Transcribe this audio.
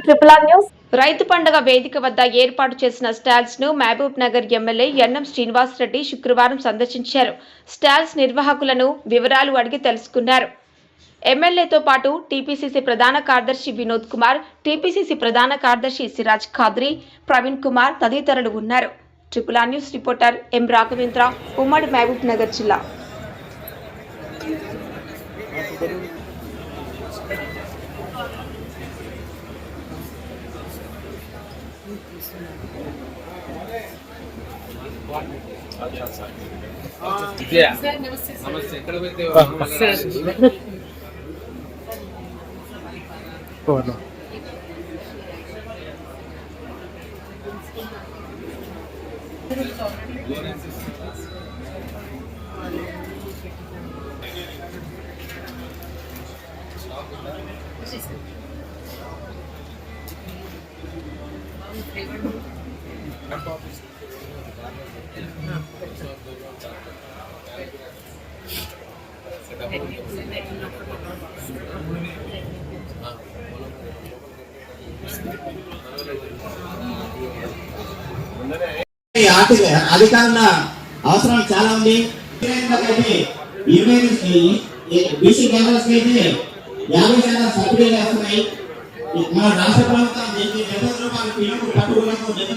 Triple R news. రైతు పండుగ వేదిక వద్ద ఏర్పాటు చేసిన స్టాల్స్ ను మహబూబ్ నగర్ ఎమ్మెల్యే ఎన్ఎం శ్రీనివాస్ రెడ్డి శుక్రవారం సందర్శించారు. స్టాల్స్ నిర్వాహకులను వివరాలు అడిగి తెలుసుకున్నారు. ఎమ్మెల్యేతో పాటు టీపీసీసీ ప్రధాన కార్యదర్శి వినోద్ కుమార్, టీపీసీసీ ప్రధాన కార్యదర్శి సిరాజ్ ఖాద్రి, ప్రవీణ్ కుమార్ తదితరులు ఉన్నారు. ట్రిపుల్ ఆర్ న్యూస్ రిపోర్టర్ ఎం రాఘవేంద్ర, ఉమ్మడి మహబూబ్ నగర్ జిల్లా. అధికారుల అవసరం చాలా ఉంది. బీసీ కేంద్రాలకి అయితే 50% సబ్సిడీలు వస్తున్నాయి. మన రాష్ట్ర ప్రభుత్వం దీనికి 70 రూపాయలు కిలోకు పట్టుకున్నప్పుడు